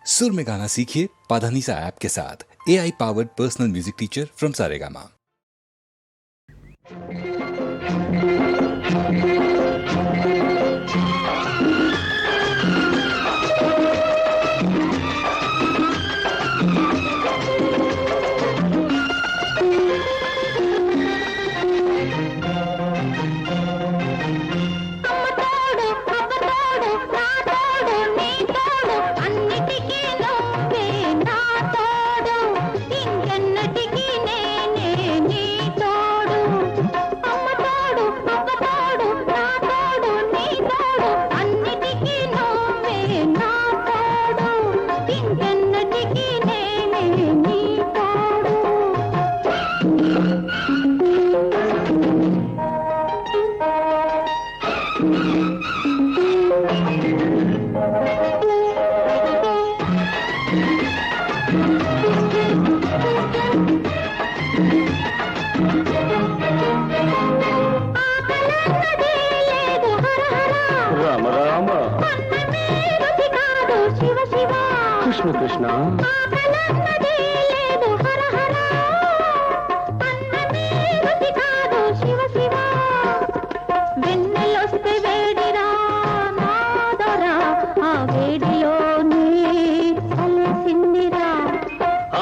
सुर में गाना सीखिए पाधानीसा ऐप के साथ। AI powered personal music teacher from Saregama. Rama Rama Krishna Krishna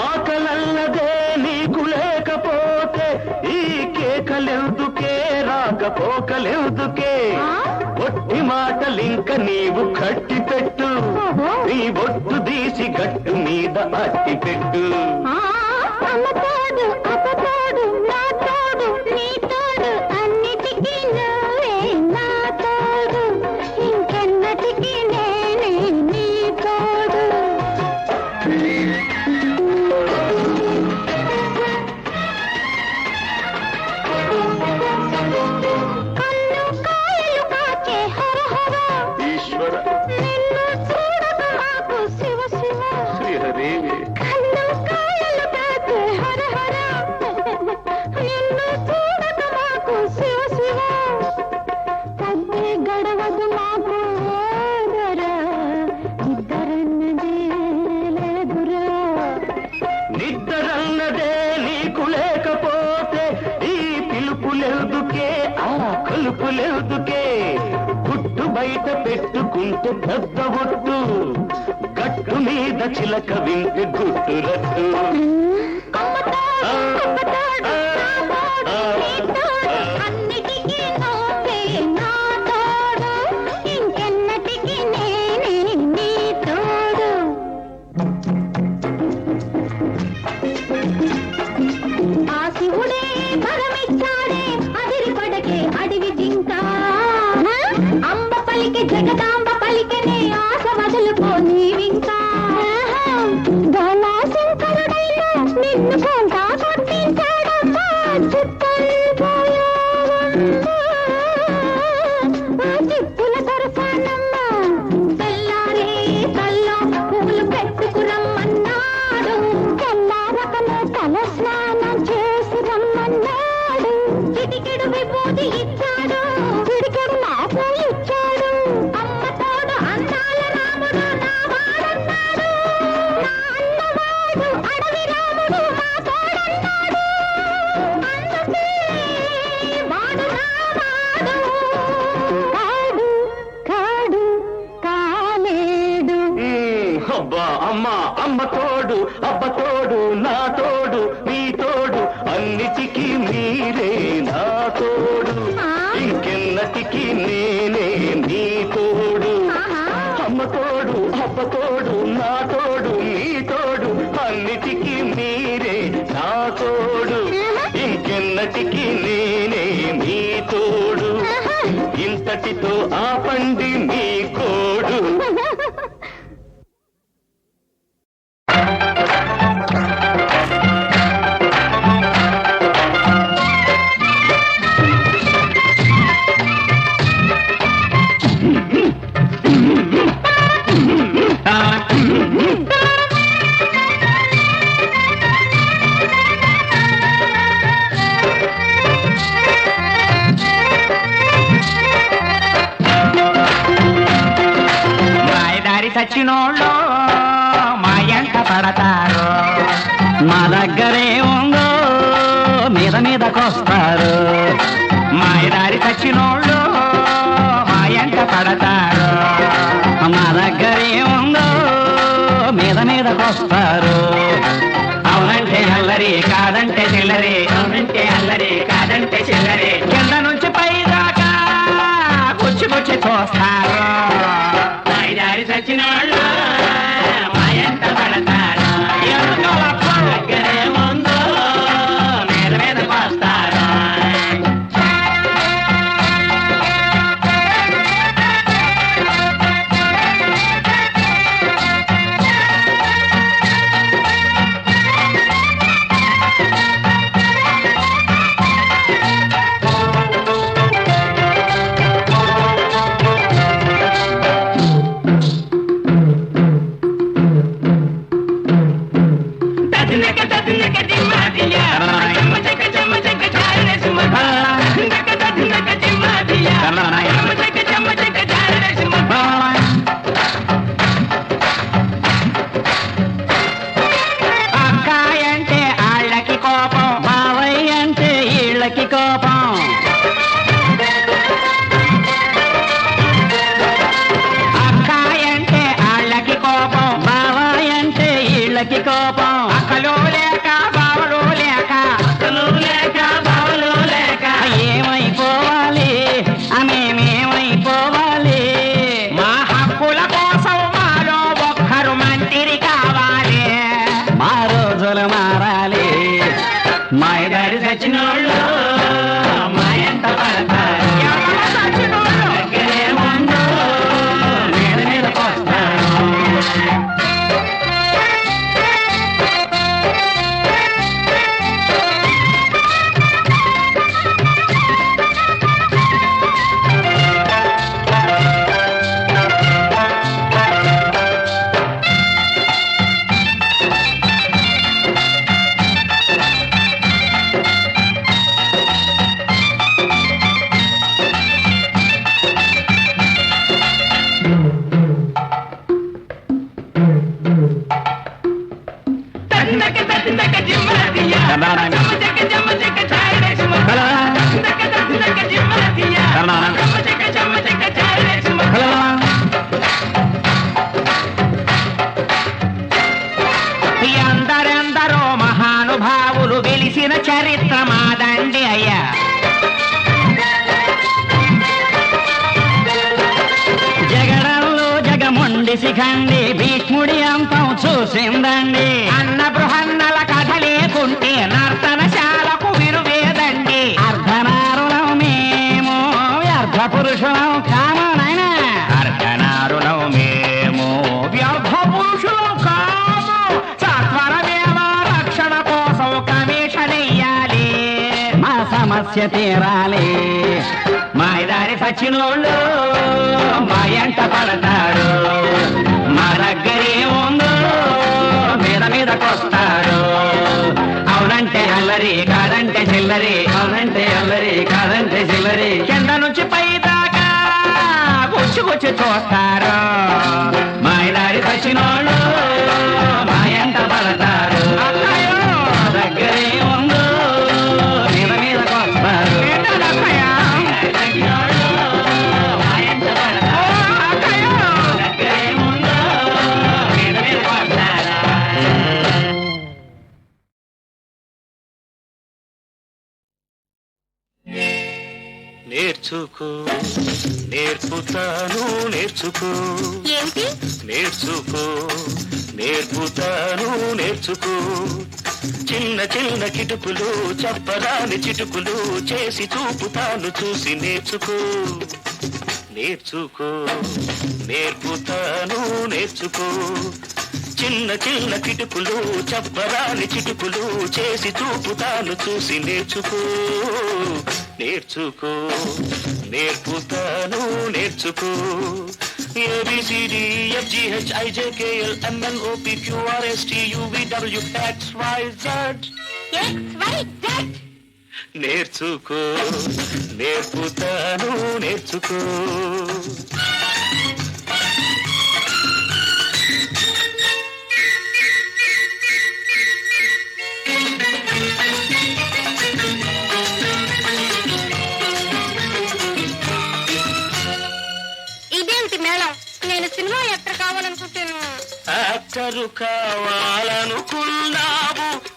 ఆకలన్నదే నీకు లేకపోతే ఈ కేకలెందుకే రాకపోకలెందుకే ఒట్టి మాటలింక నీవు కట్టి పెట్టు నీ బొట్టు తీసి గట్టు మీద అట్టి పెట్టు ఈశ్వర శ్రీహరి గడవదు మాకు నిద్రన్నదే నీకు లేకపోతే ఈ పిలుపులెందుకే ఆ కలుపులెందుకే గుట్టు బయట పెట్టుకుంటే పెద్ద ఒట్టు గట్టు మీద చిలక వింటే గుట్టు రట్టు జగదాంబ పలికనే ఆశ వదులుకోనివింకా శంకరుడైనా నిన్ను కొంత కొట్టించాడమ్మా చిప్పుల దొరసానమ్మా తెల్లారే తల్లో పూలు పెట్టుకురమ్మన్నాడు తెల్లారకనే తల స్నానం చేసి రమ్మన్నాడు చిటికెడు విభూతి ఇచ్చాడు చిటికెడు నాకు ఇచ్చాడు అమ్మ తోడు అందాల రాముడు నా వాడన్నాడు నా అన్నవాడు అడవి రాముడు మా తోడన్నాడు అందుకే వాడు నా వాడు కాడు కాడు కాలేడు అబ్బా అమ్మ అమ్మ తోడు అబ్బ తోడు నా తోడు నీ తోడు అన్నిటికీ మీరే నా తోడు ఇంకెన్నటికీ నేనే నీ తోడు అమ్మ తోడు అబ్బ తోడు నా తోడు నీ తోడు అన్నిటికీ మీరే నా తోడు ఇంకెన్నటికీ నేనే నీ తోడు ఇంతటితో ఆపండి మీ కోడు పడతారు. మా దగ్గరే ఉందో మీద మీదకొస్తారు. మాయదారి చచ్చినోళ్ళు మా ఎంట పడతారు. మా దగ్గరే ఉందో మీద మీదకొస్తారు. అవునంటే అల్లరి కాదంటే చిల్లరి, అవునంటే అల్లరి కాదంటే చిల్లరి, కింద నుంచి పై దాకా కూర్చి కూర్చి చూస్తారు. మాయదారి చచ్చిన వాళ్ళు మా ఎంట పడతారు. దగ్గరే ఉందో మీద మీదకొస్తారు. అక్కాయ అంటే ఆళ్ళకి కోపం, బావయ్య అంటే ఈళ్ళకి కోపం. అక్కాయ అంటే ఆళ్ళకి కోపం, బావయ్య అంటే ఈళ్ళకి కోపం. అక్కలు లేక బావలు లేక, అక్కలు లేక బావలు లేక ఏమైపోవాలి, మేమేమైపోవాలి? మా హక్కుల కోసం మాలో ఒక్కరు మంత్రి కావాలి. మా రోజులు మారాలి. మాయదారి చచ్చినోళ్ళు మా ఎంట పడతారు. దగ్గరే ఉందో మీద మీదకొస్తారు. ఎందరెందరో మహానుభావులు వెలిసిన చరిత్ర మాదండి అయ్యా. జగడంలో జగముండి శిఖండి భీష్ముడి అంతం చూసిందండి. అన్న బృహన్నల కథ లేకుంటే నర్తనశాలకు విరువేదండి. అర్ధనారులం మేము వ్యర్థ పురుషులం కాము నాయనా. అర్ధనారులం మేము వ్యర్థ పురుషులం కాము. సత్వరమేవ రక్షణ కోసం కమిషన్ వెయ్యాలి. మా సమస్య తీరాలి. మాయదారి సచ్చినోళ్ళు మా ఎంట పడతారు. మా దగ్గరే ఉందో మీద మీదకొస్తారు. అవునంటే అల్లరి కాదంటే చిల్లరి, అవునంటే అల్లరి కాదంటే చిల్లరి, కింద నుంచి పై దాకా కూర్చి కూర్చి చూస్తారు. మాయదారి సచ్చినోళ్ళు మా ఎంట పడతారు. మా దగ్గరే ఉందో మీద మీదకొస్తారు. నేర్చుకో నేర్పుతాను నేర్చుకో, ఏమిటి? నేర్చుకో నేర్పుతాను నేర్చుకో. చిన్న చిన్న కిటుకులు చెప్పరాని చిటుకులు చేసి చూపుతాను చూసి నేర్చుకో. నేర్చుకో నేర్పుతాను నేర్చుకో. చిన్న చిన్న కిటుకులు చెప్పరాని చిటుకులు చేసి చూపుతాను చూసి నేర్చుకో. నేర్చుకో నేర్పుతాను నేర్చుకో. ABCDFGHIJKLMNOPQRSTUVWXYZ. నేర్చుకో నేర్పుతాను నేర్చుకో. యాక్టరు కావాలనుకున్నావు,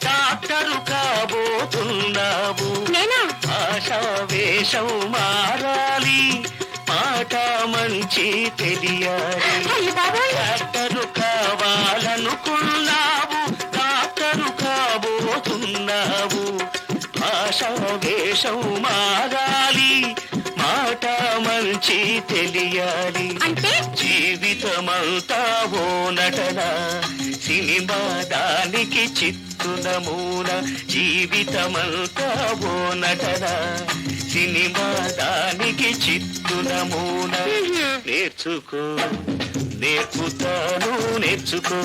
డాక్టరు కాబోతున్నావు. నేనా? భాషా వేషం మారాలి, మాట మంచి తెలియాలి. అయ్య బాబోయ్. డాక్టరు కావాలనుకున్నావు, డాక్టరు కాబోతున్నావు. భాషా వేషం మారాలి, మాట మంచి తెలియాలి. అంటే జీవితమంతా ఓ నటన, సినిమా దానికి చిత్తు నమూన. జీవితమంతా ఓ నటన, సినిమా దానికి చిత్తు నమూన. నేర్చుకో, నేర్పుతాను, నేర్చుకో.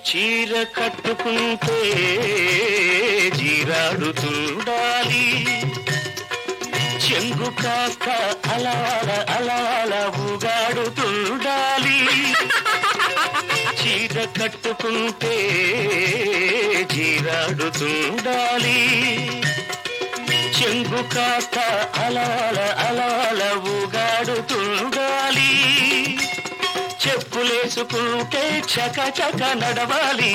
చీర కట్టుకుంటే జీరాడుతుండాలి, చెంగు కాక అలవాల అలవాల ఊగాడుతుండాలి. చీర కట్టుకుంటే జీరాడుతుండాలి, చెంగు కాక అలవాల అలవాల ఊగాడుతుండాలి. చెప్పులేసుకుంటే చక చక నడవాలి,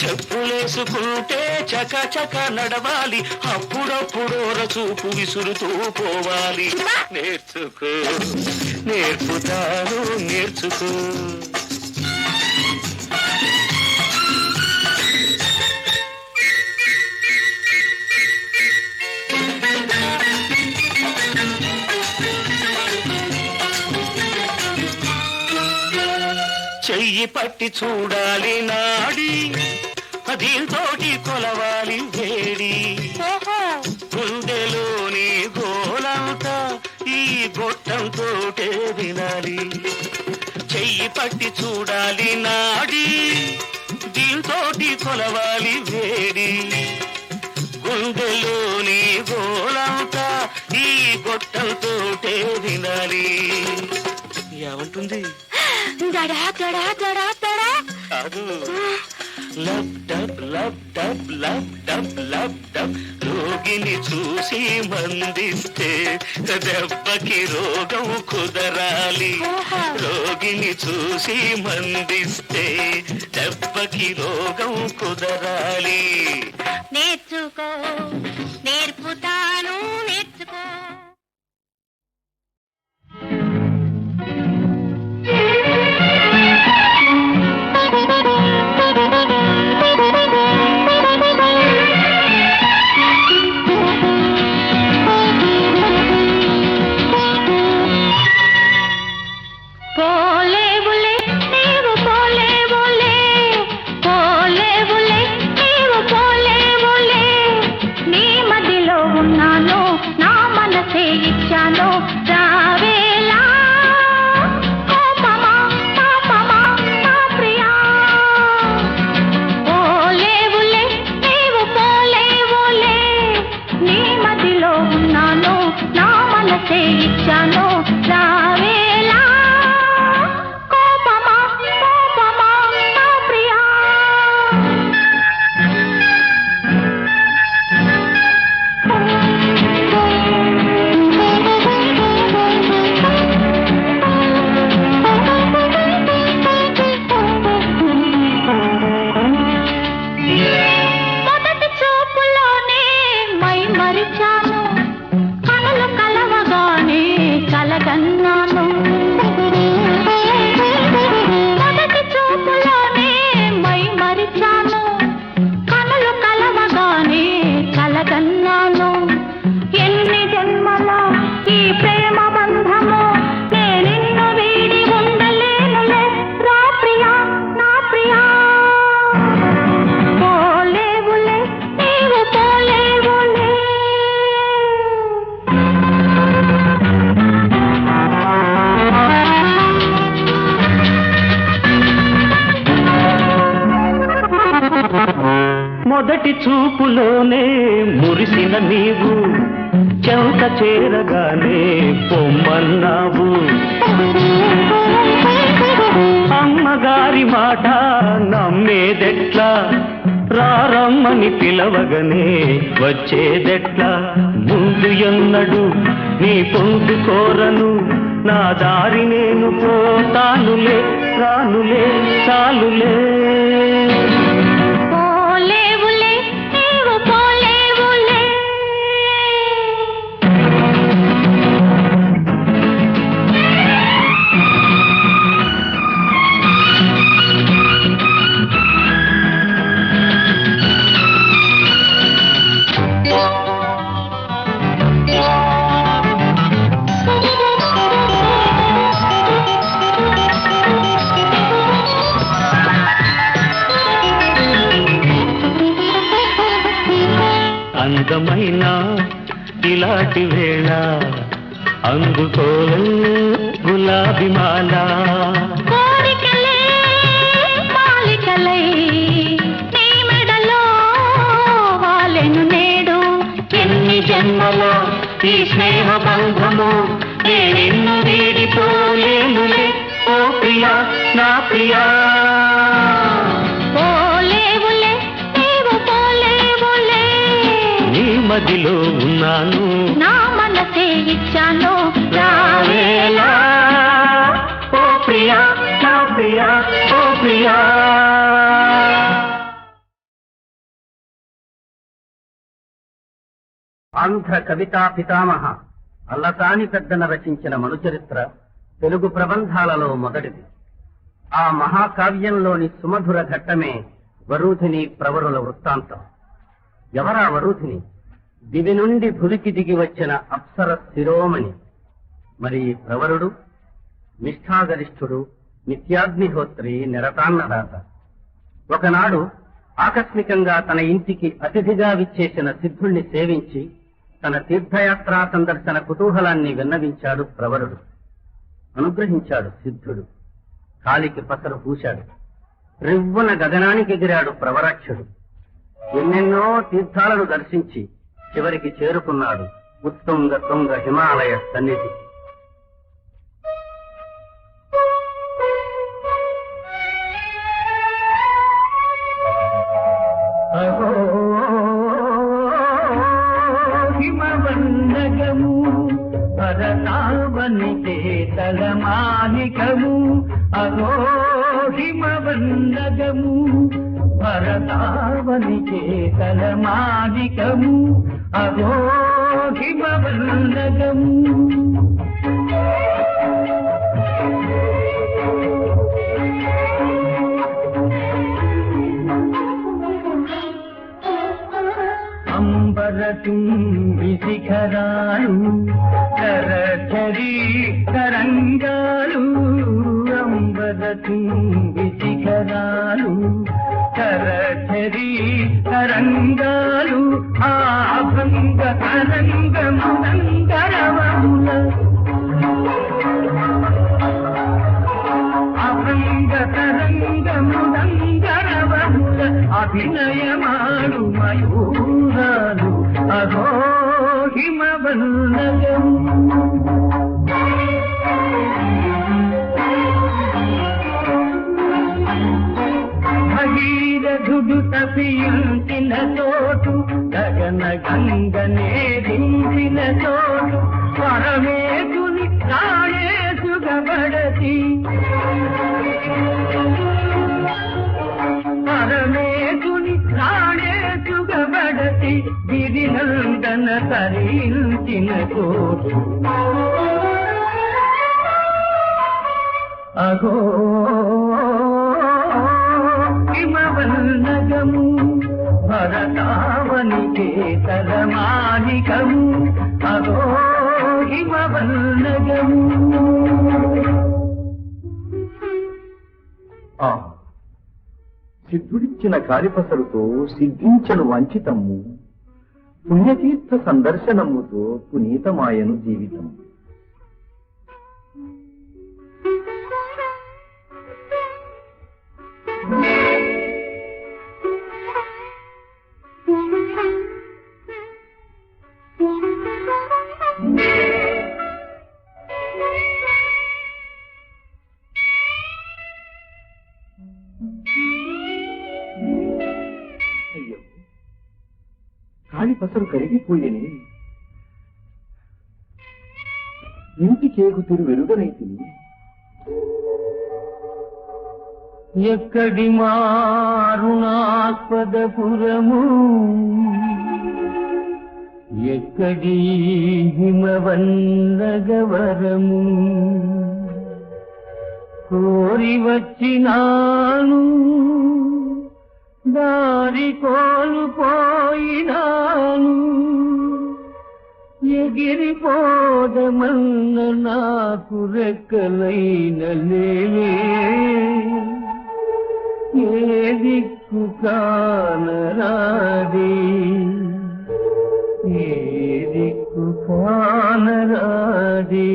చెప్పులేసుకుంటే చక చక నడవాలి. అప్పుడప్పుడు చూపు విసురుతూ పోవాలి. నేర్చుకో, నేర్పుతాను, నేర్చుకో. చెయ్యి పట్టి చూడాలి నాడి, దీంతోటి కొలవాలి వేడి. గుండెలోని గోలంతా ఈ గొట్టంతోటే వినాలి. చెయ్యి పట్టి చూడాలి నాడి, దీంతోటి కొలవాలి వేడి. గుండెలోని గోలంతా ఈ గొట్టంతోటే వినాలి. ఏమంటుంది? దడా దడా దడా దడా. కాదు, lub dub lub dub lub dub lub dub. రోగిని చూసి మందిస్తే దెబ్బకి రోగం కుదరాలి. రోగిని చూసి మందిస్తే దెబ్బకి రోగం కుదరాలి. నేర్చుకో, నేర్పుతాను, నేర్చుకో. పోలేవులే నీవు పోలేవులే, పోలేవులే నీవు పోలేవులే. నీ మదిలో ఉన్నాను, నా మనసే ఇచ్చాను. రావేలా కోపమా పాపమా నా ప్రియా. పోలేవులే నీవు పోలేవులే, నీ మదిలో ఉన్నాను, నా మనసే ఇచ్చాను. రావేలా కోపమా కోపమా నా ప్రియా. మొదటి చూపులోనే మై మరిచాను, కనులు కలవగానే కలగన్నాను. మొదటి చూపులోనే మై మరిచాను, కనులు కలవగానే కలగన్నాను. ఎన్ని జన్మల ఈ ప్రేమ బంధము, నేనిన్ను వీడి ఉండలేనులే. రా ప్రియా నా ప్రియా. పోలేవులే నీవు పోలేవులే. మొదటి చూపులోనే మురిసిన నీవు చెంత చేరగానే పో అన్నావు అమ్మగారి మాట నమ్మేదెట్లా రారమ్మని పిలవగనే వచ్చేదెట్లా ముందు ఎన్నడు నీ పొందు కోరను నా దారి నేను పోతానులే రానులే చాలులే పోలేవులే నీవు పోలేవులే అందమైన ఇలాంటి వేళ అందుకోలే గులాబీ మాల కోరికలే మాలికలై నీ మెడలో వాలెను నేడు ఎన్ని జన్మల ఈ స్నేహ బంధము నేనిన్ను వీడిపోలేనులే ఓ ప్రియా నా ప్రియా పోలేవులే నీవు పోలేవులే నీ మదిలో ఉన్నాను నా మనసే ఇచ్చాను రావేలా ఓ ప్రియా నా ప్రియా ఓ ప్రియా ఆంధ్ర కవితా పితామహ అల్లసాని పెద్దన రచించిన మనుచరిత్ర తెలుగు ప్రబంధాలలో మొదటిది. ఆ మహాకావ్యంలోని సుమధుర ఘట్టమే వరూధిని ప్రవరుల వృత్తాంతం. ఎవరా వరూధిని? దివి నుండి భులికి దిగి వచ్చిన అప్సర శిరోమణి. మరి ప్రవరుడు నిష్ఠాగరిష్ఠుడు, నిత్యాగ్నిహోత్రి, నిరతాన్నదాత. ఒకనాడు ఆకస్మికంగా తన ఇంటికి అతిథిగా విచ్చేసిన సిద్ధుణ్ణి సేవించి తన తీర్థయాత్రా సందర్శన కుతూహలాన్ని విన్నవించాడు ప్రవరుడు. అనుగ్రహించాడు సిద్ధుడు. కాలికి పసరు పూశాడు. రివ్వున గగనానికి ఎగిరాడు ప్రవరాక్షుడు. ఎన్నెన్నో తీర్థాలను దర్శించి చివరికి చేరుకున్నాడు ఉత్తుంగ తుంగ హిమాలయ సన్నిధి. హిమవందగము భరతావనికే తలమాలికము అగో హిమవందగము భరతావనికే తలమాలికము అగో హిమవందగము అంబరతుంబి శిఖరాలు కరచరీ తరంగాలు అంబరతుంబి శిఖరాలు కరచరీ తరంగాలు ఆ భంగ తరంగమునంగరవముల అభంగ తరంగమునంగరవముల అభినయమాడు మయూరాలు అగో హిమవల్లగము భగీరథుడు తపియించిన చోటు గగన గంగనే దించిన చోటు పరమేశుని రాయేసుగబడతి పరమేశుని రాయేసుగబడతి గిరినందన తరించిన చోటు అగో హిమవల్లగము భరతావనికే తలమాలికము అగో హిమవల్లగము. సిద్ధుడిచ్చిన కాలిపసరుతో సిద్ధించను వంచితము, పుణ్యతీర్థ సందర్శనముతో పునీతమాయను జీవితం. కాలిపసరు కరిగిపోయేనే ఇంటికేగు తిరు వెరుగనైతిని. ఎక్కడి మారుణాస్పదపురము ఎక్కడి హిమవన్నగవరము కోరి వచ్చినాను దారి కోల్పోయినాను ఎగిరిపోదమన్న నాకు రెక్కలైన లేవే ఏ దిక్కు కానరాదే ఏ దిక్కు కానరాదే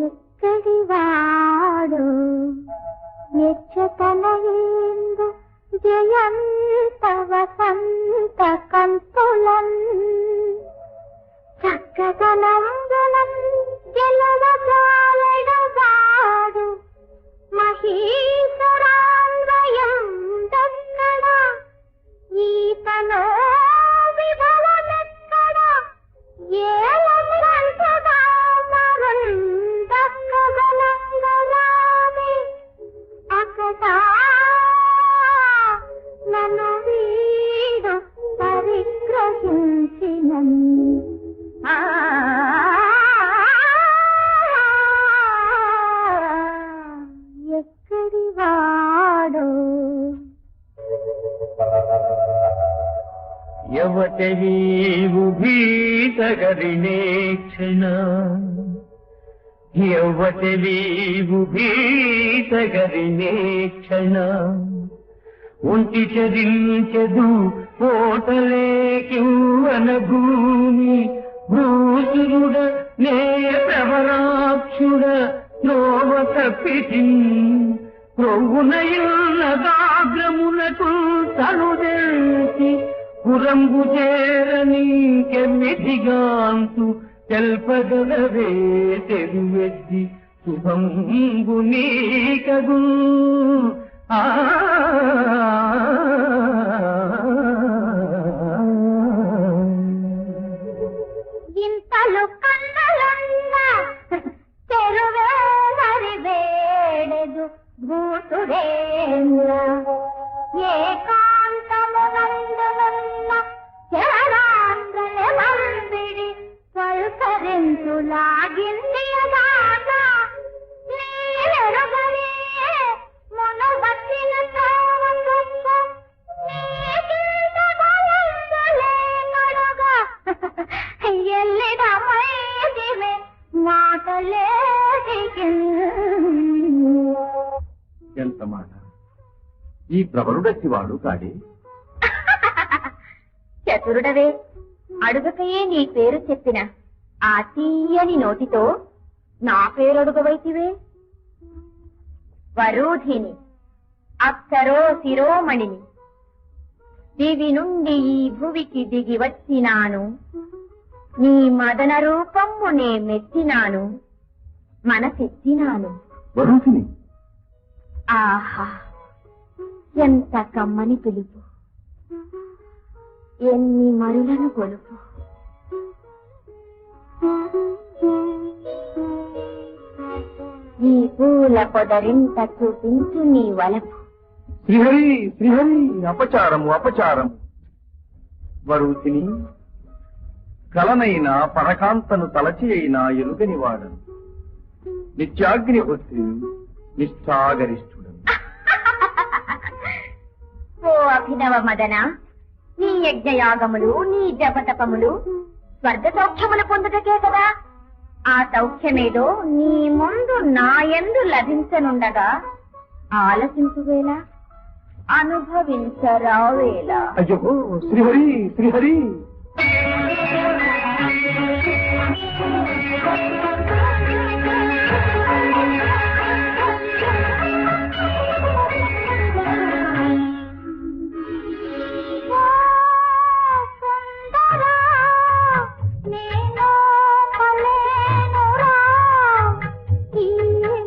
ఎక్కడి వాడు ఎచ్చతనయేందు జయంత వసంత కంతులన్ చక్కదనంబులం జలవజాలడు వాడు మహీశ్వరాన్వయం దక్కడ ఈతనో విభవమెక్కడ ఏలంగంతగా మరుందక్కగలంగరామి అక్కడ నన్ను వీడు పరిగ్రహించినన్ ఎక్కడి వాడు యవతవీవు భీతగరిణే క్షణ యవతవీవు భీతగరిణే క్షణ ఒంటి చరించదు కోటలేకివన భూమి భూసురుడ నే ప్రవరాక్షుడ త్రోవ తప్పితి ప్రొవ్వునయున్నదాగ్రమునకు తనుదెల్చి పురంబు చేరనీకెమ్మిదిగాంతు తెల్పగలవే తెరువెద్ది శుభంబు నీకగు ఆ ఇంతలు కన్నలున్న తెరువే మరివేడెదు భూతుడేంద్ర ఏకాంతమునందునున్న చరణాంగల మందిడి పల్కరించులాగిందియదాట నీవెరుగనే మునుబట్టిన తోవకొక్క నీకింత బలందులేనడుగా ఎల్లిద మైదిమే మాటలేదికిన్ ఎంత మాట! ఈ ప్రబలుడచ్చివాడు కాడే? చతురుడవే అడుగకయే నీ పేరు చెప్పిన ఆ తీయని నోటితో నా పేరు అడుగవైతివే. వరూధిని అప్సరో శిరోమణిని దివి నుండి ఈ భువికి దిగి వచ్చినాను. నీ మదన రూపము నే మెచ్చినాను, మనసెచ్చినాను. వరుణిని ఆహా, ఎంత కమ్మని పిలుపు, ఎన్ని మరులను కొలుపు. ఈ పూల పొదరింత చూపించు నీ వలపు. శ్రీహరి శ్రీహరి అపచారము అపచారము. వరుతిని కలనైన పరకాంతను తలచి అయినా ఎరుగని వాడను, నిత్యాగ్నిహోత్రి నిష్ఠాగరిష్ఠుడను. ఓ అభినవ మదన, నీ యజ్ఞయాగములు నీ జపతపములు స్వర్గ సౌఖ్యములు పొందుటకే కదా. ఆ సౌఖ్యమేదో నీ ముందు నాయందు లభించనుండగా ఆలసించువేళ, అనుభవించరావేళ. అయ్యో శ్రీహరి శ్రీహరి. నేను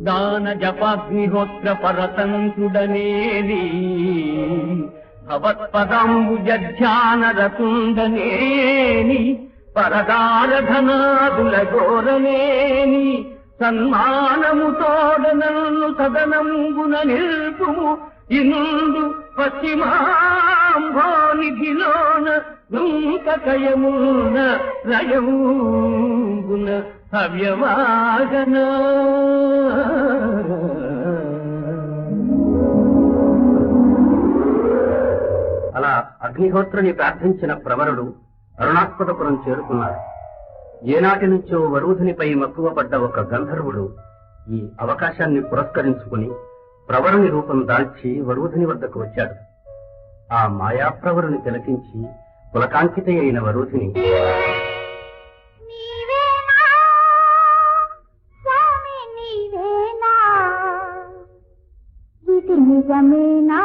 దాన జపాగ్నిహోత్ర పరతంత్రుడనేది భవత్పదాంబుజధ్యానరతుండనేని పరదారధనాదుల గోరనేని సన్మానము తోడనన్ను సదనంబున నిల్పుము ఇందు పశ్చిమాంభోనిధిలోన దుంకకయమున రయమున హవ్యవాగన అలా అగ్నిహోత్రుని ప్రార్థించిన ప్రవరుడు అరుణాస్పదపురం చేరుకున్నాడు. ఏనాటి నుంచో వరూధునిపై మక్కువ పడ్డ ఒక గంధర్వుడు ఈ అవకాశాన్ని పురస్కరించుకుని ప్రవరుని రూపం దాల్చి వరూధుని వద్దకు వచ్చాడు. ఆ మాయాప్రవరుని తిలకించి పులకాంకిత అయిన వరూధిని నీవేనా స్వామి నీవేనా ఇది నిజమేనా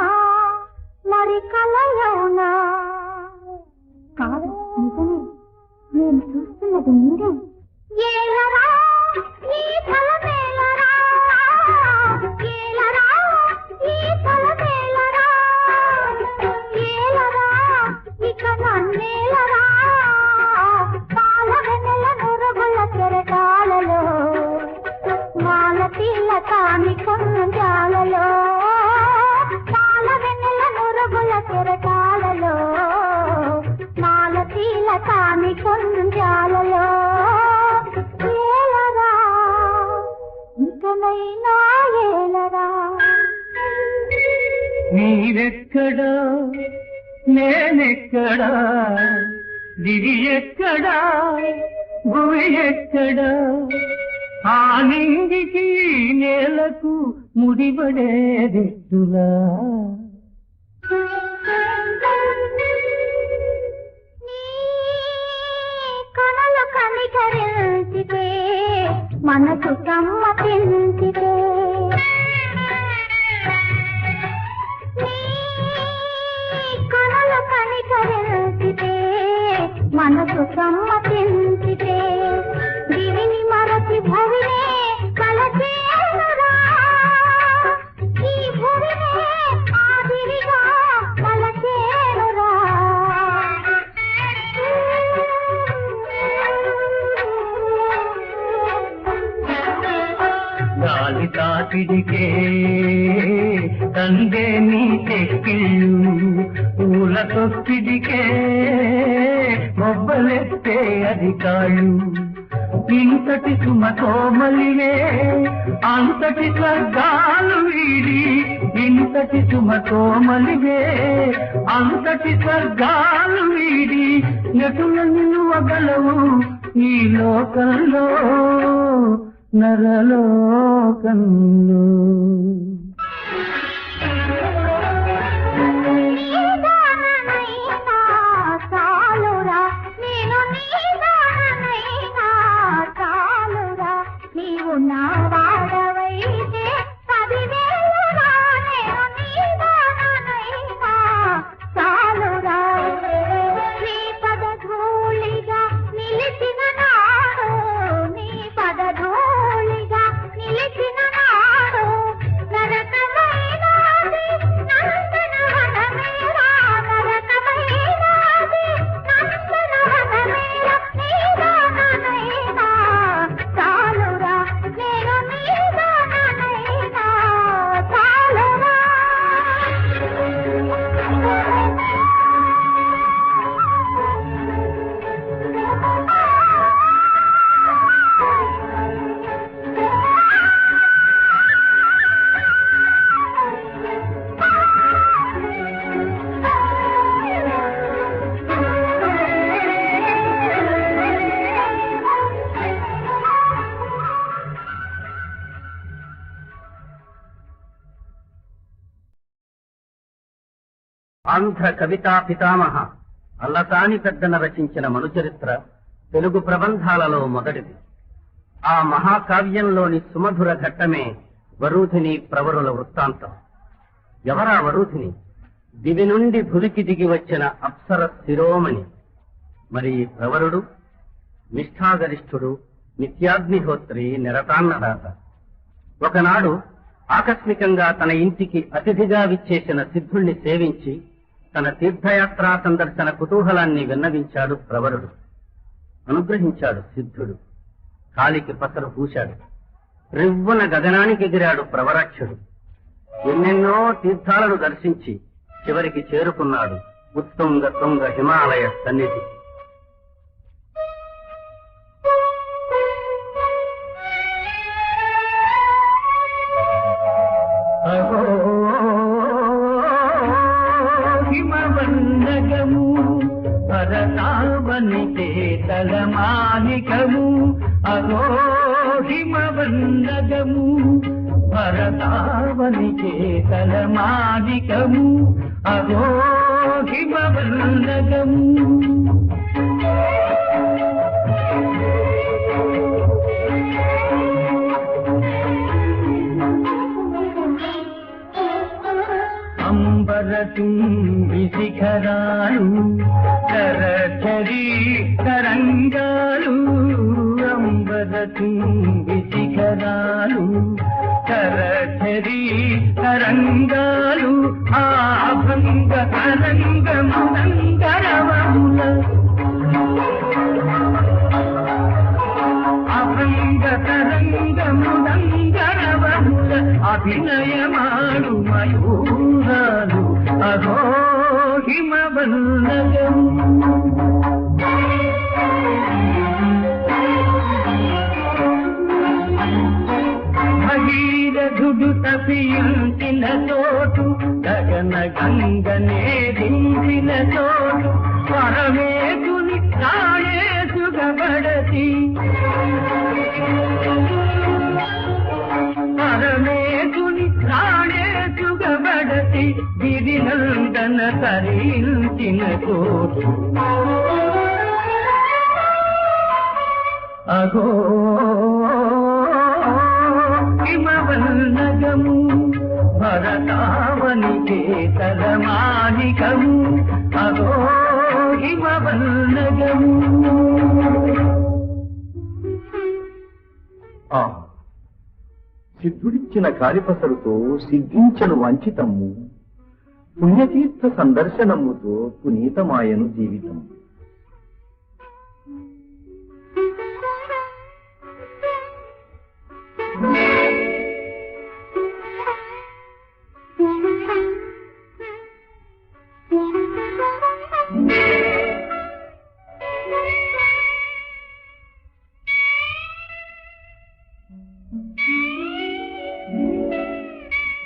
మరి కలయోనా కాదు నిజమే నేను చూస్తున్నది మీరే ఏలరా ఈ తల మేలరా ఏలరా ఈ తల మేలరా ఏలరా ఇక నన్నేలరా పాల వెన్నెల నురుగుల కెరటాలలో మాల పిల్ల కాని కొంజాలలో పాల వెన్నెల నురుగుల కెరటాలలో మాల పిల్ల కాని కొంజాలలో ఏలరా ఇకనైనా ఏలరా నీవెక్కడా నేనెక్కడా దివి ఎక్కడా భువి ఎక్కడా ఆ నింగికి నేలకు ముడిపడేదిట్టులా నీ కనులు కనికరించితే మనసు సమ్మతించితే నీ కనులు కనికరించితే మనసు సమ్మతించితే దివిని మరచి భువినే కలచేనురా ఈ భువినే ఆదిరిగా కలచేనురా గాలి తాకిడికే తందే నీ చెక్కిళ్ళు పూల తొక్కిడికే మొబ్బలెత్తే అధికాళ్ళు ఇంతటి సుమకోమలివే అంతటి స్వర్గాలు వీడి ఇంతటి సుమకోమలివే అంతటి స్వర్గాలు వీడి నటుల నిలువగలవు ఈ లోకంలో నరలోకంలో నీదాననైనా చాలురా నేను నీదాననైనా చాలురా నీవు నా వాడవైతే 10,000రా నేను నీదాననైనా చాలురా నీ పదధూళిగా నిలిచిన నాడు నీ పదధూళిగా నిలిచిన నాడు నరకమైనాది నందనవనమేరా నరకమైనాది నందనవనమేరా నీదాననైనా చాలురా నేను నీదాననైనా చాలురా ఆంధ్ర కవితా పితామహ అల్లసాని పెద్దన రచించిన మనుచరిత్ర తెలుగు ప్రబంధాలలో మొదటిది. ఆ మహాకావ్యంలోని సుమధుర ఘట్టమే వరూధిని ప్రవరుల వృత్తాంతం. ఎవరా వరూధిని? దివి నుండి భువికి దిగి వచ్చిన అప్సర శిరోమణి. మరి ప్రవరుడు నిష్ఠాగరిష్ఠుడు, నిత్యాగ్నిహోత్రి, నిరతాన్నదాత. ఒకనాడు ఆకస్మికంగా తన ఇంటికి అతిథిగా విచ్చేసిన సిద్ధుణ్ణి సేవించి తన తీర్థయాత్రా సందర్శన కుతూహలాన్ని విన్నవించాడు ప్రవరుడు. అనుగ్రహించాడు సిద్ధుడు. కాలికి పసరు పూశాడు. రివ్వున గగనానికి ఎగిరాడు ప్రవరాక్షుడు. ఎన్నెన్నో తీర్థాలను దర్శించి చివరికి చేరుకున్నాడు ఉత్తుంగ తుంగ హిమాలయ సన్నిధి. అహో హిమవందగము భరతావనికే తలమానికము. అహో హిమవందగము భరతావనికే తలమానికము. అహో హిమవందగము. అంబరతుంబి శిఖరాలు కరచరీ తరంగాలు. అంబరతుంబి శిఖరాలు కరచరీ తరంగాలు. ఆభంగ తరంగమునందరవముల అభంగ తరంగమునందరవముల అభినయమాడు మయూరాలు. అహో హిమవల్లగము. భగీరథుడు తపించిన చోటు గగన గంగనే దించిన చోటు పరమేశుని రాయేసుగబడతి. పరమేశుని రాయేసుగబడతి గిరినందన తరించిన చోటు. అగో హిమవల్లగము భరతావనికే తలమానికము. అగో హిమవల్లగము. సిద్ధుడిచ్చిన కాలిపసరుతో సిద్ధించను వంచితము. పుణ్యతీర్థ సందర్శనముతో పునీతమాయను జీవితం.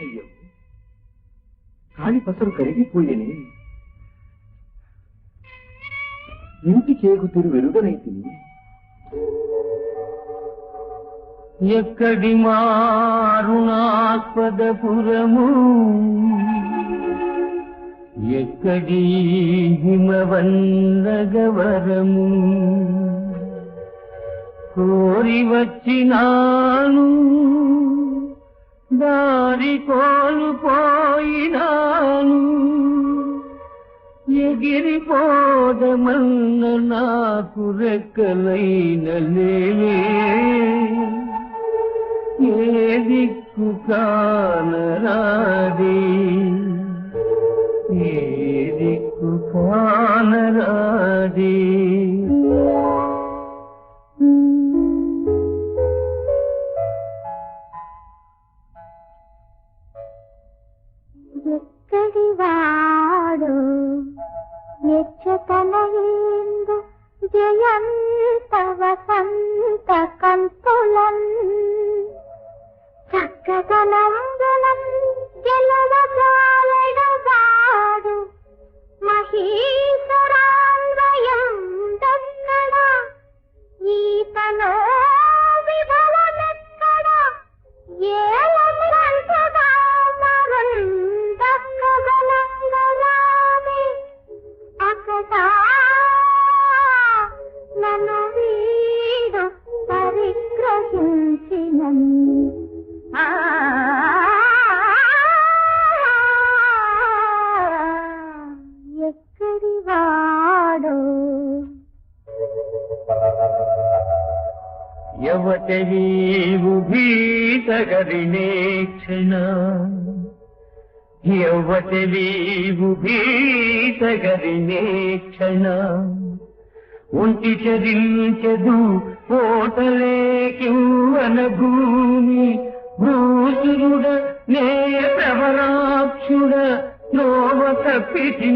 అయ్యో, కాలిపసరు కరిగిపోయేని. ఇంటికేగు తిరు వెలుగనైతిని. ఎక్కడి మారుణాస్పదపురము ఎక్కడి హిమవల్లగవరము. కోరి వచ్చినాను దారి కోల్పోయినాను. ఎగిరిపోదమన్న నాకు రెక్కలైన లేవే. ఏ దిక్కు కానరాదే. ఏ దిక్కు కానరాదే. ఎక్కడి వాడు ఎచ్చతనయేందు జయంత వసంత కంతులన్ చక్కదనంబులం గెలవజాలడు వాడు మహీశ్వరాన్వయం దక్కడ ఈతనో విభవమెక్కడ ఏలంతగా మరుందక్కగలంగరాని అకటా నన్ను వీడు పరిగ్రహించినన్. ఎక్కడి వాడు ఎవటరీవు భీత ಭೀತಗರಿಣೇ ಕ್ಷಣ ಯೌವತೆಲೀವು ಭೀತಗರಿಣೇ ಕ್ಷಣ ఒంటి చరించదు ఓటలేకివ్వన భూమి భూసురుడ నే ప్రవరాక్షుడ త్రోవ తప్పితి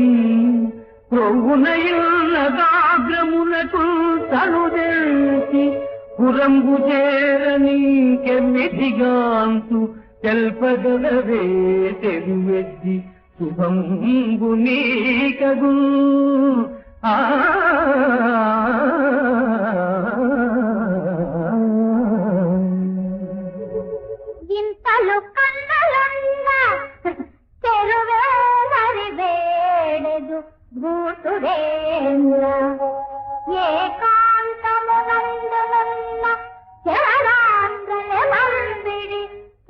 ప్రవ్వునయున్నదాగ్రమునకు తనుదెల్చి పురంబు చేరనీకెమ్మిదిగాంతు తెల్పగలవే తెరువెద్ది శుభంబు నీకగు ఇంతలు కన్నలున్న చెరువే నరివేడెదు భూతుడేంద్ర ఏకాంతమునందునున్న చరణాంధ్రల మందిడి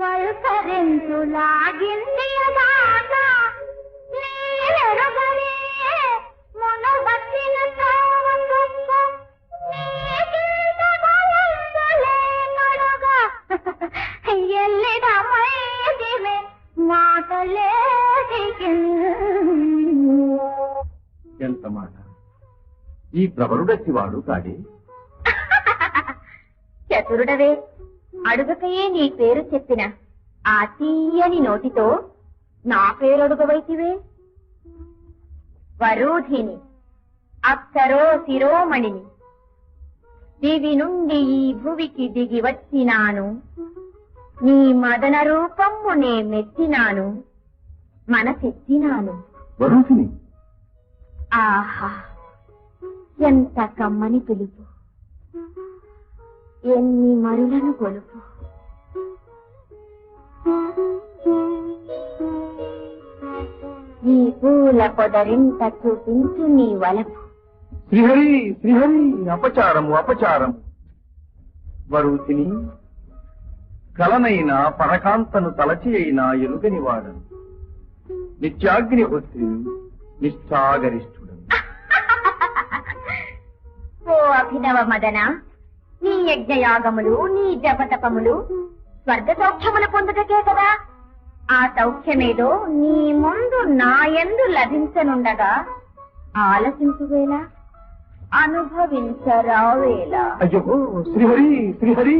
పల్కరించులాగింది దాన నీరెరుగనే మునబట్టిన తావకొక్క నీకింత బలందలేనడుగా ఎల్లిడ మైదివే మాటలేటికి ఎంత మాట! ఈ ప్రవరుడచ్చివాడు కాడే? చతురుడవే అడుగకయే నీ పేరు చెప్పిన ఆ తీయని నోటితో నా పేరు అడుగవైతివే. వరూధిని అప్సరో శిరోమణిని దివి నుండి ఈ భువికి దిగి వచ్చినాను. నీ మదన రూపము నే మెచ్చినాను, మనసెత్తినాను. వరుసిని ఆహా, ఎంత కమ్మని పిలుపు, ఎన్ని మరులను కొలుపు. ఈ పూల పొదరింత చూపించు నీ వలపు. శ్రీహరి శ్రీహరి, అపచారము అపచారము. వరుసిని కలనైనా పరకాంతను తలచి అయినా ఎరుగని వాడను. నిత్యాగ్నిహోత్రి నిష్ఠాగరిష్ఠుడను. ఓ అభినవ మదన, నీ యజ్ఞయాగములు నీ జపతపములు స్వర్గ సౌఖ్యములు పొందుటకే కదా. ఆ సౌఖ్యమేదో నీ ముందు నాయందు లభించనుండగా ఆలసించువేళ, అనుభవించరావేళ. అయ్యో శ్రీహరి శ్రీహరి.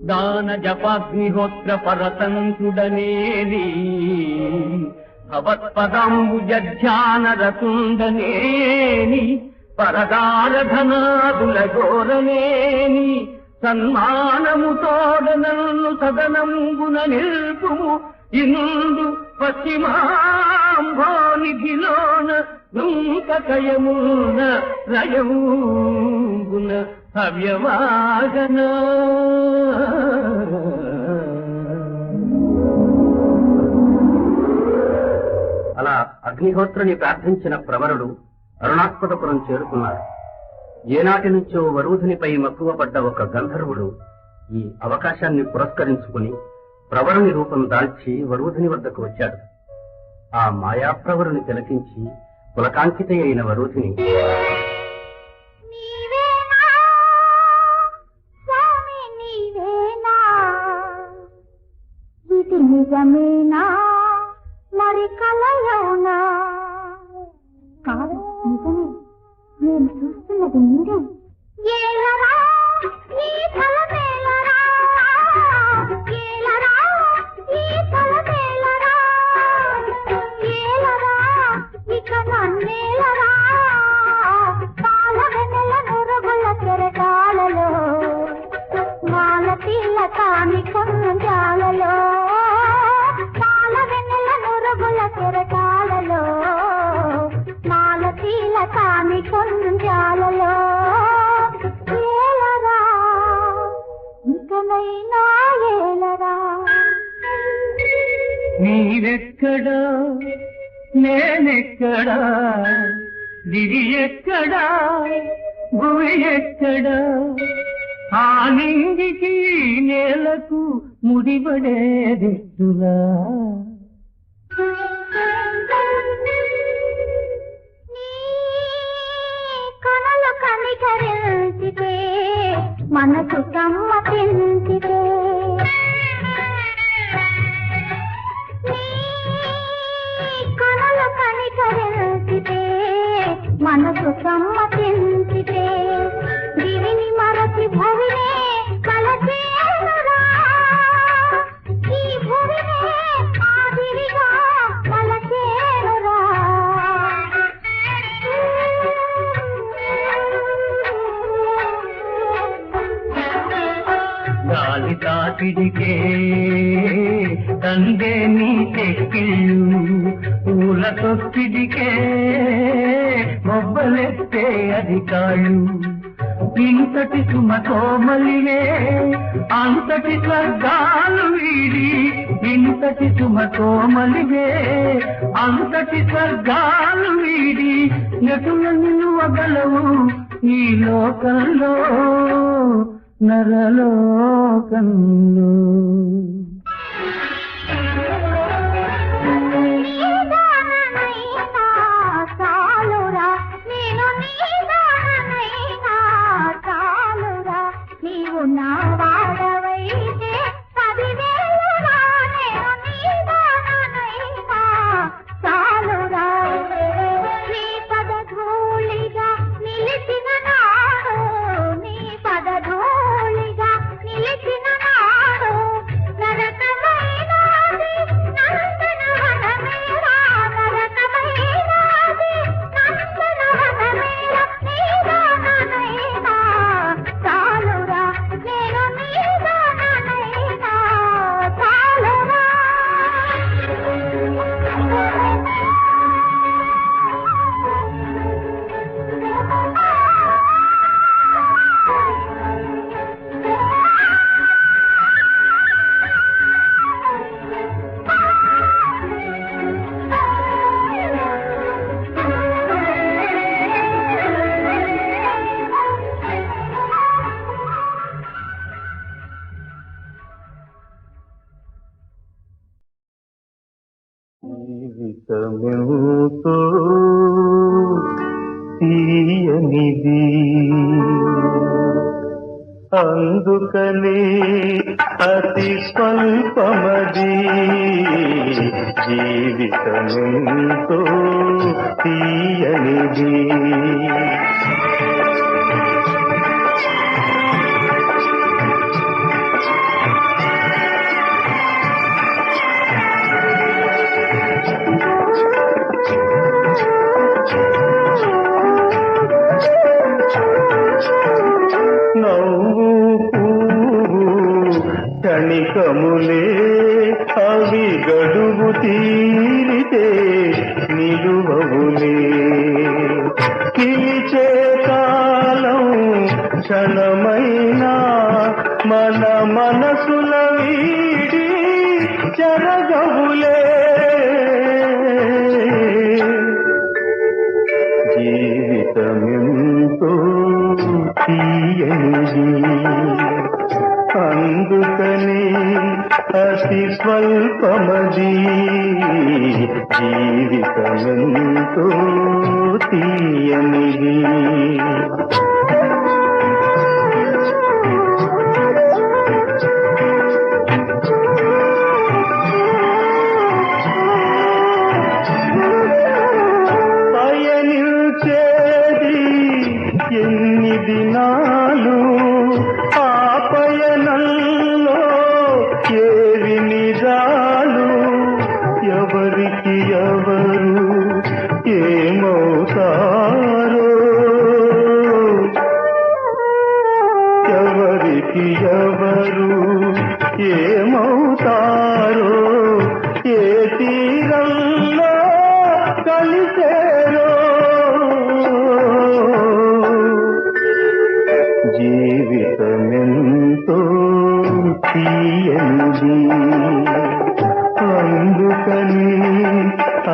దాన జపాగ్నిహోత్ర పరతంత్రుడనేది భవత్పదాంబుజధ్యానరతుండనేని పరదారధనాదుల గోరనేని సన్మానముతోడ నన్ను సదనంబున నిల్పుము ఇనుండు పశ్చిమాంభోనిధిలోన దుంకకయమున రయమున హవ్యవాగన. అలా అగ్నిహోత్రుని ప్రార్థించిన ప్రవరుడు అరుణాస్పదపురం చేరుకున్నాడు. ఏనాటి నుంచో వరూధునిపై మక్కువ పడ్డ ఒక గంధర్వుడు ఈ అవకాశాన్ని పురస్కరించుకుని ప్రవరుని రూపం దాల్చి వరూధుని వద్దకు వచ్చాడు. ఆ మాయాప్రవరుని తిలకించి పులకాంకిత అయిన వరూధిని, నీవేనా స్వామి నీవేనా, ఇది నిజమేనా మరి కలలోనా? కాదు నిజమే, నేను చూస్తున్నది మీరే. ఏలరా ఈ తలమేలరా, ఏలరా ఈ తలమేలరా, ఏలరా ఇక నన్నేలరా, పాలవెన్నెల నురుగుల కెరటాలలో, మాలతీల కాని కొంజాలలో, పాలవెన్నెల నురుగుల కెరటాలలో, మాలతీల కాని కొంజాలలో, ఏలరా ఇకనైనా ఏలరా. నీవెక్కడా నేనెక్కడా, దివి ఎక్కడా భువి ఎక్కడా, ఆ నింగికి నేలకు ముడిపడేదెట్టులా. నీ కనులు కనికరించితే మనసు సమ్మతించితే, నీ కనులు కనికరించితే మనసు సమ్మతించితే, దివిని మరచి భవినే కలచేనురా, ఈ భువినే ఆదిరిగా కలచేనురా. గాలి తాకిడికే తందే నీ చెక్కిళ్ళు, పూల తొక్కిడికే మొబ్బలెత్తే అధికాళ్ళు. ఇంతటి సుమతో మలివే అంతటి స్వర్గాలు వీడి, ఇంతటి సుమతో మలివే అంతటి స్వర్గాలు వీడి, నటుల నిలువగలవు ఈ లోకంలో నరలోకంలో. నీదాననైనా చాలురా, నేను నీదాననైనా చాలురా, నీవు నా వాడవైతే 10,000రా, నేను నీదాననైనా చాలురా. నీ పదధూళిగా నిలిచిన నాడు, నీ పదధూళిగా నిలిచిన నాడు, నరకమైనాది నందనవనమేరా, నరకమైనాది నందనవనమేరా, నీదాననైనా చాలురా, నేను నీదాననైనా చాలురా. జీవితమెంతో తీయనిది, అందుకనే అతి స్వల్పమది. జీవితమెంతో తీయనిది, క్షణికములే అవి గడువు తీరితే నిలువవులే పిలిచే కాలం క్షణమైనా మన మనసుల వీడి జరగవులే జీవితమెంతో తీయనిది అందుకని అతి స్వల్పమది జీవితమెంతో తీయనిది పయనించేది ఎన్ని దినాలు ఆ పయనంలో ఏవి నిజాలు ఎవరికి ఎవరు ఏమవుతారో ఎవరికి ఎవరు ఏమవుతారో ఏ తీరంలో కలిసేరో జీవితమెంతో తీయనిది అందుకని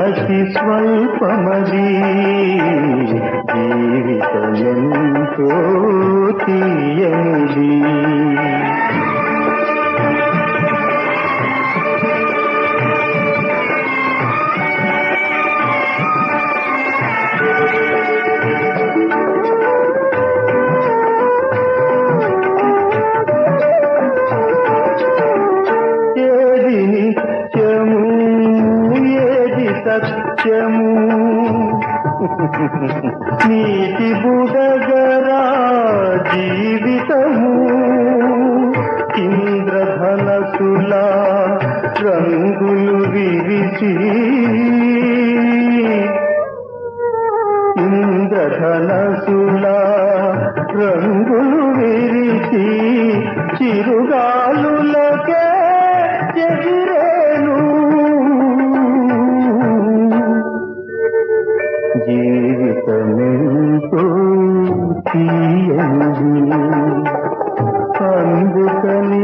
అతి స్వల్పమది జీవితమెంతో తీయనిది ఏది నిత్యము ఏది సత్యము నీటి బుడగరా జీవితము ఇంద్రధనసులా రంగులు విరిచి ఇంద్రధనసులా రంగులు విరిచి చిరుగాలులకే ఎగిరేను జీవితమెంతో తీయనిది అందుకని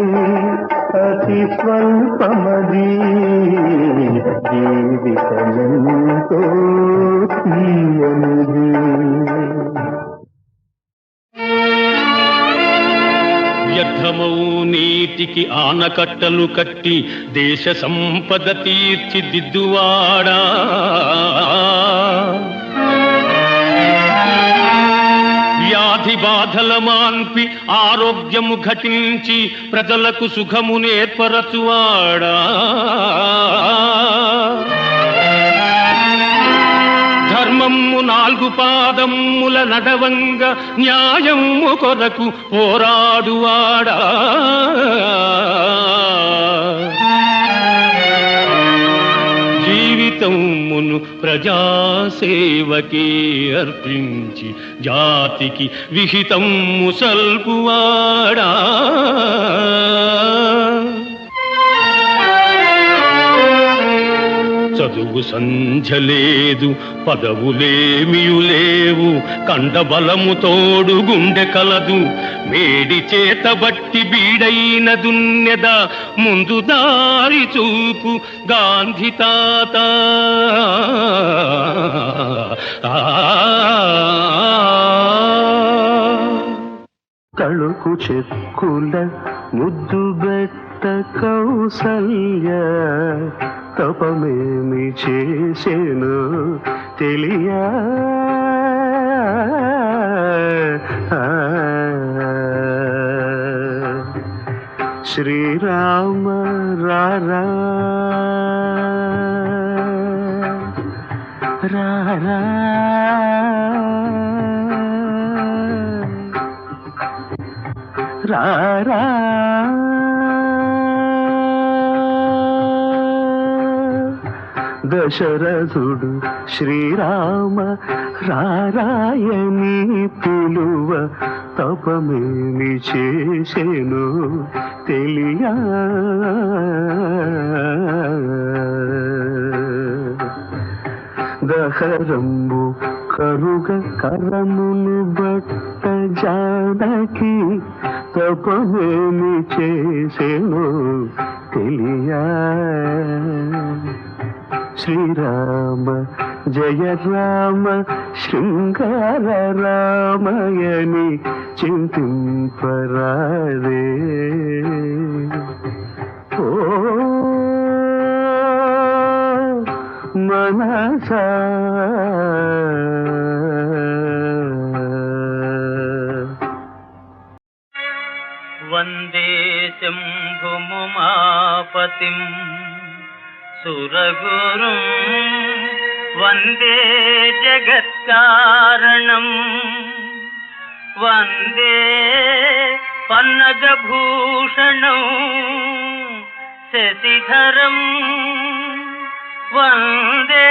అతి స్వల్పమది జీవితమెంతో తీయనిది వ్యర్థమౌ నీటికి ఆనకట్టలు కట్టి దేశ సంపద తీర్చిదిద్దువాడా వ్యాధి బాధల మాన్పి ఆరోగ్యము ఘటించి ప్రజలకు సుఖము నేర్పరచువాడా ధర్మము నాలుగు పాదముల నడవంగ న్యాయము కొరకు పోరాడువాడా జీవితమును ప్రజాసేవకే అర్పించి జాతికి విహితము సల్పువాడా చదువు సంధ్య లేదు పదవులేమియు లేవు కండబలము తోడు గుండె కలదు మేడి చేత బట్టి బీడైన దున్యద ముందు దారి చూపు గాంధీ తాత తళుకు చెక్కుల ముద్దు బెట్ట కౌసల్య తపమేమి చేసేను తెలియా శ్రీరామ రారా రారా రారా దశరథుడు శ్రీరామ రారాయని పిలువ తపమేమి చేసెను తెలియా దహరంబు కరుగ కరమును బట్ట జానకి తపమేమి చేసెను తెలియా శ్రీరామ జయ రామ శృంగార రామయని చింతింపరాదే ఓ మనసా వందే శంభుముమాపతిం సురగురుం వందే జగత్కారణం వందే పన్నగభూషణం శశిధరం వందే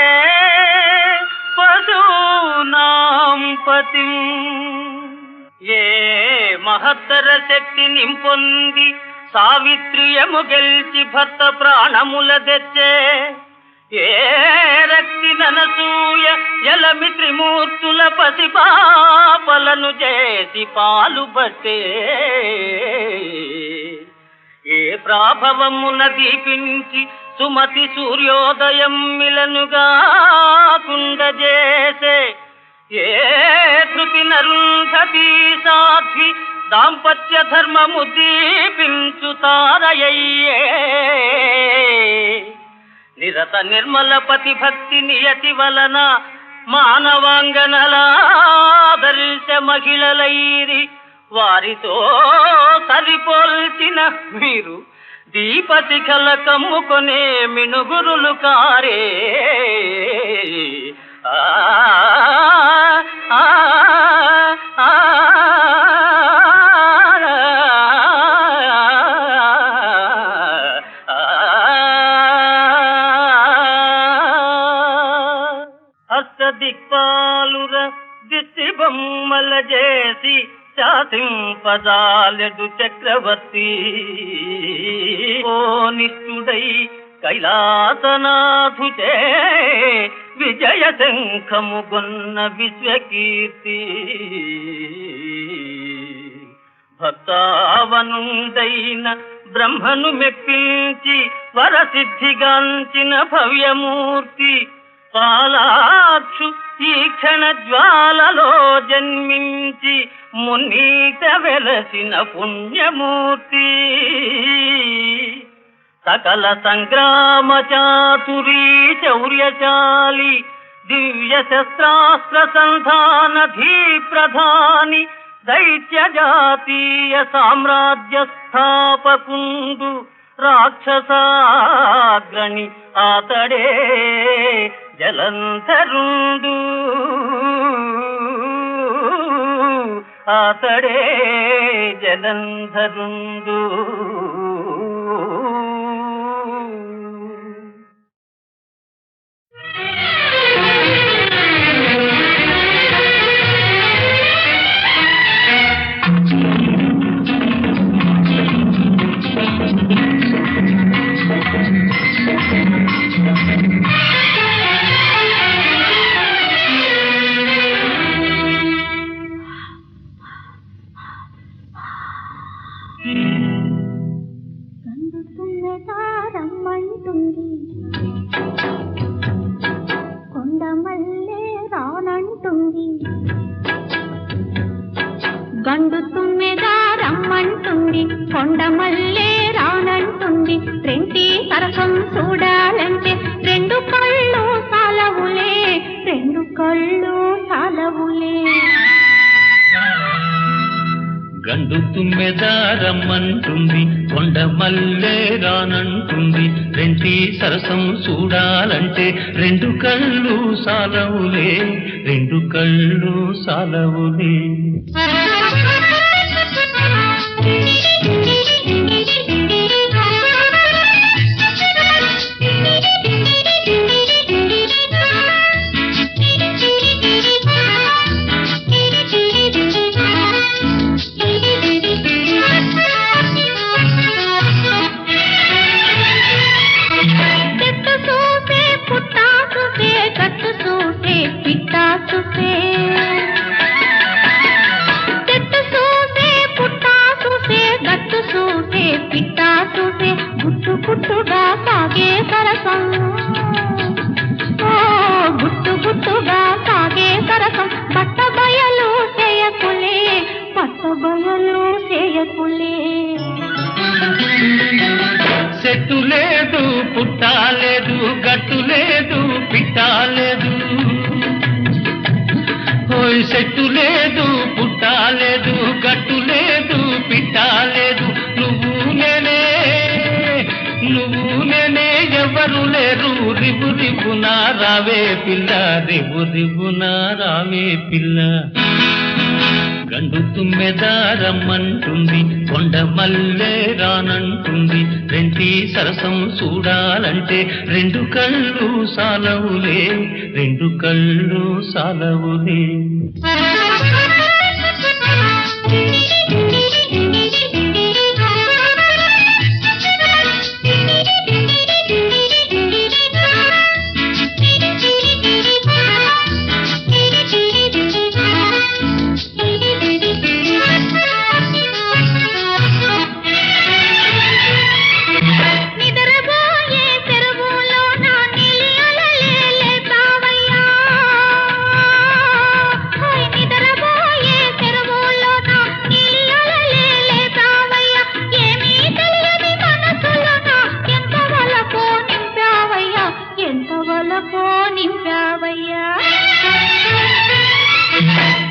పశూనాం పతిం ఏ మహత్తర శక్తి నింపొంది సావిత్రియము గెల్చి భర్త ప్రాణముల తెచ్చే ఏ రక్తి ననసూయ జలమి త్రిమూర్తుల పసిపాపలను చేసి పాలు బట్టే ఏ ప్రాభవమున దీపించి సుమతి సూర్యోదయం మిలనుగా కుండజేసే ఏ ధృతి నరుంధతి సాధ్వి దాంపత్య ధర్మము దీపించుతారయ్యే నిరత నిర్మల పతి భక్తి నియతి వలన మానవాంగనలాదర్శ మహిళలైరి వారితో సరిపోల్చిన మీరు దీపశిఖల కమ్ముకొనే మినుగురులు కారే ఆ ఆ ఆ దిక్పాలుర దిష్టి బొమ్మల చేసి శాసింపజాలెడు చక్రవర్తి ఓ నిష్ఠుడై కైలాసనాథుచే విజయ శంఖము గొన్న విశ్వకీర్తి భక్తావనుండైన బ్రహ్మను మెప్పించి వరసిద్ధిగాంచిన భవ్యమూర్తి పాలాక్షు ఈ క్షణ జ్వాలలో జన్మించి మున్నీట వెలసిన పుణ్యమూర్తి సకల సంగ్రామ చాతురీ శౌర్యశాలి దివ్య శస్త్రాస్త్ర సంధాన ధీ ప్రధాని దైత్య జాతీయ సామ్రాజ్య స్థాపకుండు రాక్షసాగ్రణి ఆతడే జలంధరుండు ఆతడే జలంధరుండు రమ్మంటుంది కొండమల్లే రానంటుంది గండు తుమ్మెద రమ్మంటుంది కొండమల్లే రానంటుంది రెంటి సరసం చూడాలంటే రెండు కళ్ళు సాలవులే రెండు కళ్ళు సాలవులే గండు తుమ్మెద రమ్మంటుంది కొండ మల్లె రానంటుంది రెంటి సరసం చూడాలంటే రెండు కళ్ళు సాలవులే రెండు కళ్ళు సాలవులే చూసే చెట్టు చూసే పుట్టా చూసే గట్టు చూసే పిట్టా చూసే గుట్టు గుట్టుగా సాగే సరసం గుట్టు గుట్టుగా సాగే సరసం పట్ట బయలు చేయకులే పట్ట బయలు చేయకులే చెట్టు లేదు పుట్ట లేదు గట్టు లేదు పిట్ట లేదు ఓయ్ చెట్టు లేదు పుట్ట లేదు గట్టు లేదు పిట్ట లేదు నువ్వు నేనే ఎవరు లేరు రిబు రిబునా రావే పిల్ల రిబు రిబునా రావే పిల్ల గండు తుమ్మెదారమ్మంటుంది కొండ మల్లె రానంటుంది రెంటి సరసం చూడాలంటే రెండు కళ్ళు సాలవులే రెండు కళ్ళు సాలవులే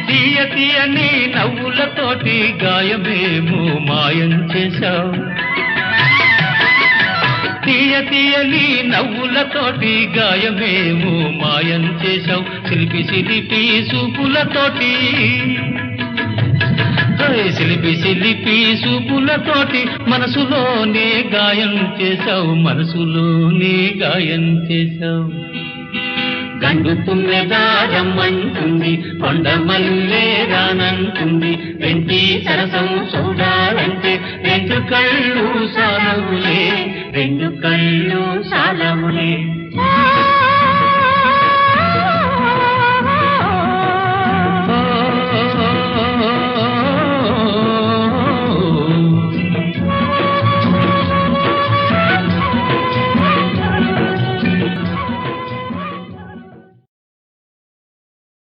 తీయ తీయని నవ్వులతోటి గాయమేమో మాయం చేశావు తీయ తీయని నవ్వులతోటి గాయమేమో మాయం చేశావు సిలిపి సిలిపి చూపులతోటి సిలిపి సిలిపి చూపులతోటి మనసులోనే గాయం చేశావు మనసులోనే గాయం చేశావు గండు తుమ్మెదారమ్మంటుంది కొండ మల్లె రానంటుంది రెంటి సరసం చూడాలంటే రెండు కళ్ళు సాలవులే రెండు కళ్ళు సాలవులే